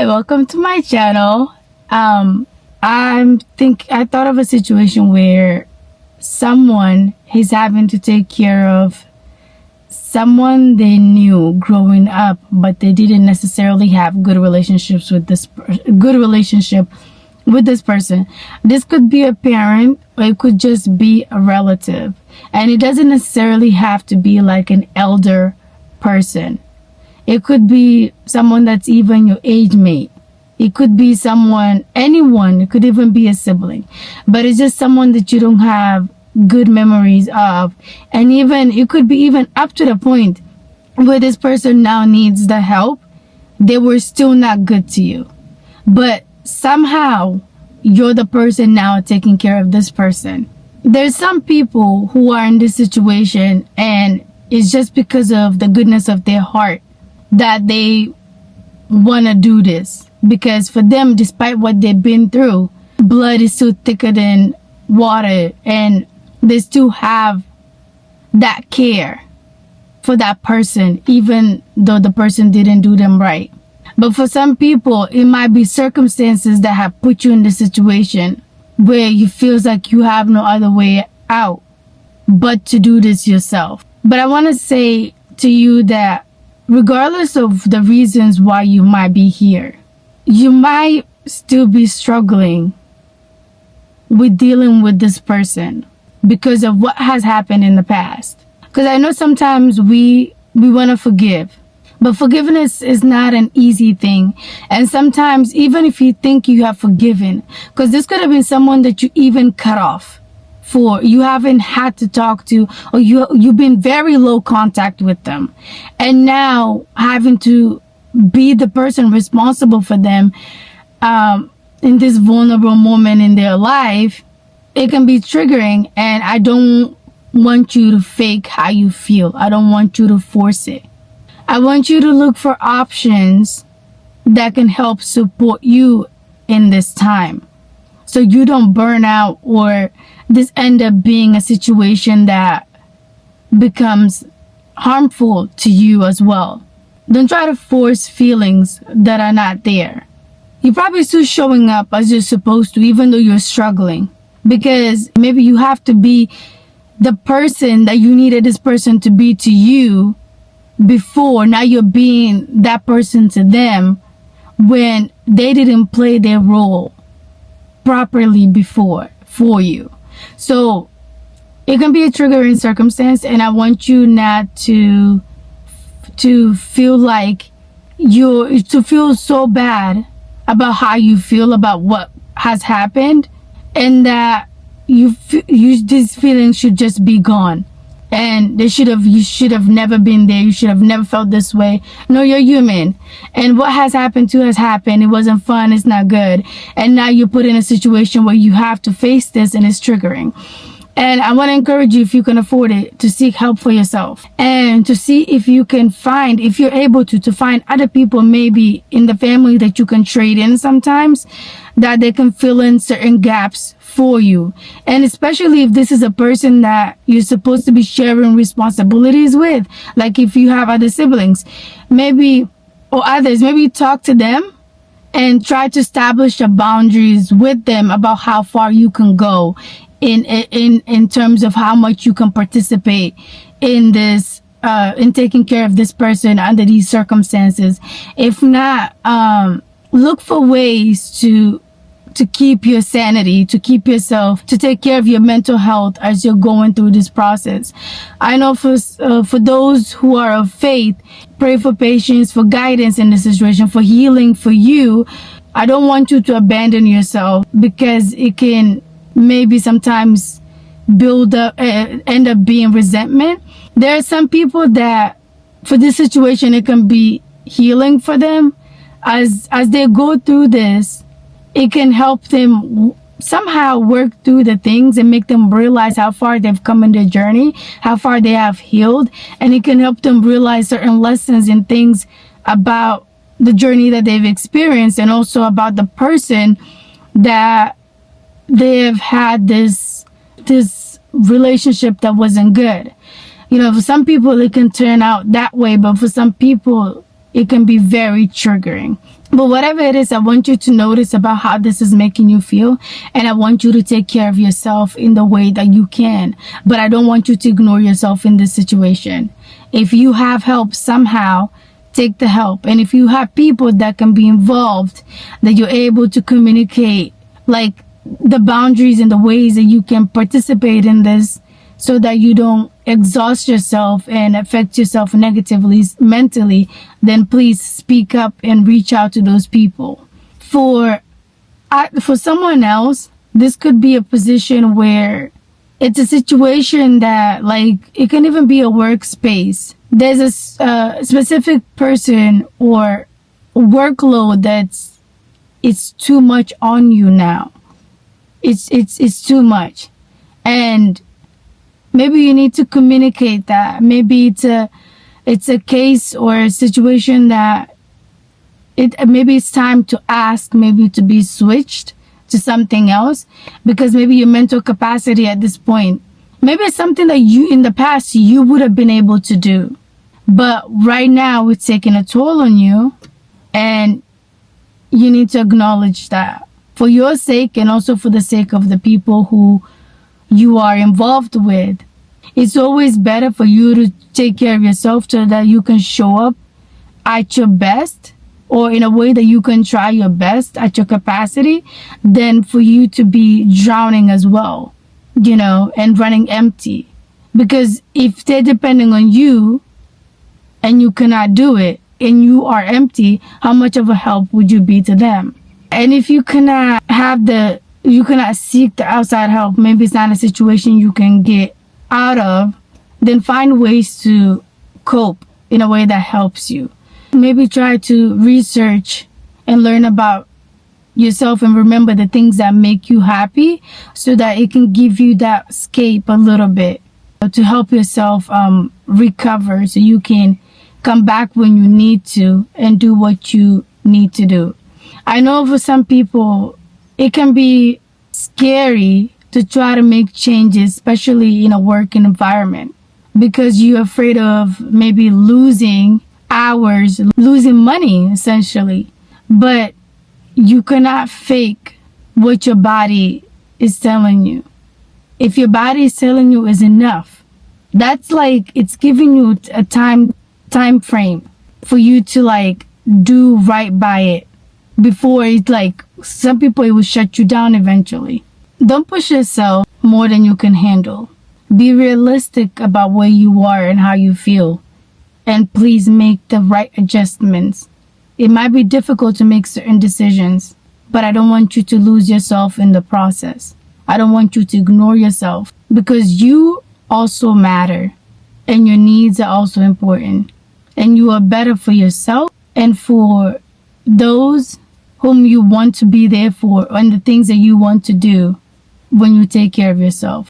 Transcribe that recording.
Hi, welcome to my channel. I thought of a situation where someone is having to take care of someone they knew growing up, but they didn't necessarily have good relationship with this person. This could be a parent, or it could just be a relative, and it doesn't necessarily have to be like an elder person. It could be someone that's even your age mate. It could be anyone. It could even be a sibling. But it's just someone that you don't have good memories of. And even it could be even up to the point where this person now needs the help. They were still not good to you. But somehow you're the person now taking care of this person. There's some people who are in this situation, and it's just because of the goodness of their heart that they want to do this, because for them, despite what they've been through, blood is still thicker than water, and they still have that care for that person, even though the person didn't do them right. But for some people, it might be circumstances that have put you in the situation where you feel like you have no other way out but to do this yourself. But I want to say to you that regardless of the reasons why you might be here, you might still be struggling with dealing with this person because of what has happened in the past. Because I know sometimes we want to forgive, but forgiveness is not an easy thing. And sometimes even if you think you have forgiven, because this could have been someone that you even cut off for, you haven't had to talk to, or you've been very low contact with them, and now having to be the person responsible for them in this vulnerable moment in their life, it can be triggering. And I don't want you to fake how you feel. I don't want you to force it. I want you to look for options that can help support you in this time, so you don't burn out, or this end up being a situation that becomes harmful to you as well. Don't try to force feelings that are not there. You're probably still showing up as you're supposed to, even though you're struggling, because maybe you have to be the person that you needed this person to be to you before. Now you're being that person to them when they didn't play their role properly before for you. So it can be a triggering circumstance, and I want you not to feel like to feel so bad about how you feel about what has happened, and that this feeling should just be gone, and you should have never been there. You should have never felt this way. No, you're human, and what has happened has happened. It wasn't fun. It's not good. And now you're put in a situation where you have to face this, and it's triggering. And I want to encourage you, if you can afford it, to seek help for yourself, and to see if you can find, if you're able to find other people maybe in the family that you can trade in sometimes, that they can fill in certain gaps for you. And especially if this is a person that you're supposed to be sharing responsibilities with, like if you have other siblings, maybe, or others, maybe talk to them and try to establish the boundaries with them about how far you can go in terms of how much you can participate in this, in taking care of this person under these circumstances. If not, look for ways to keep your sanity, to keep yourself, to take care of your mental health as you're going through this process. I know for those who are of faith, pray for patience, for guidance in this situation, for healing for you. I don't want you to abandon yourself, because it can maybe sometimes build up, end up being resentment. There are some people that for this situation, it can be healing for them as they go through this. It can help them somehow work through the things and make them realize how far they've come in their journey, how far they have healed. And it can help them realize certain lessons and things about the journey that they've experienced, and also about the person that they've had this relationship that wasn't good. You know, for some people it can turn out that way, but for some people it can be very triggering. But whatever it is, I want you to notice about how this is making you feel. And I want you to take care of yourself in the way that you can. But I don't want you to ignore yourself in this situation. If you have help somehow, take the help. And if you have people that can be involved, that you're able to communicate, like the boundaries and the ways that you can participate in this, so that you don't exhaust yourself and affect yourself negatively mentally, then please speak up and reach out to those people. For someone else, this could be a position where it's a situation that, like, it can even be a workspace. There's a specific person or workload it's too much on you now. It's too much. And maybe you need to communicate that. Maybe it's a case or a situation that maybe it's time to ask, maybe to be switched to something else, because maybe your mental capacity at this point, maybe it's something that you in the past you would have been able to do, but right now it's taking a toll on you, and you need to acknowledge that for your sake and also for the sake of the people who you are involved with. It's always better for you to take care of yourself so that you can show up at your best, or in a way that you can try your best at your capacity, than for you to be drowning as well, and running empty. Because if they're depending on you and you cannot do it and you are empty, how much of a help would you be to them? And if you cannot seek the outside help, maybe it's not a situation you can get out of, then find ways to cope in a way that helps you. Maybe try to research and learn about yourself and remember the things that make you happy, so that it can give you that escape a little bit, to help yourself recover, so you can come back when you need to and do what you need to do. I know for some people it can be scary to try to make changes, especially in a working environment, because you're afraid of maybe losing hours, losing money essentially. But you cannot fake what your body is telling you. If your body is telling you is enough, that's like it's giving you a time frame for you to like do right by it, before it's like some people, it will shut you down eventually. Don't push yourself more than you can handle. Be realistic about where you are and how you feel, and please make the right adjustments. It might be difficult to make certain decisions, but I don't want you to lose yourself in the process. I don't want you to ignore yourself, because you also matter and your needs are also important, and you are better for yourself and for those whom you want to be there for, and the things that you want to do when you take care of yourself.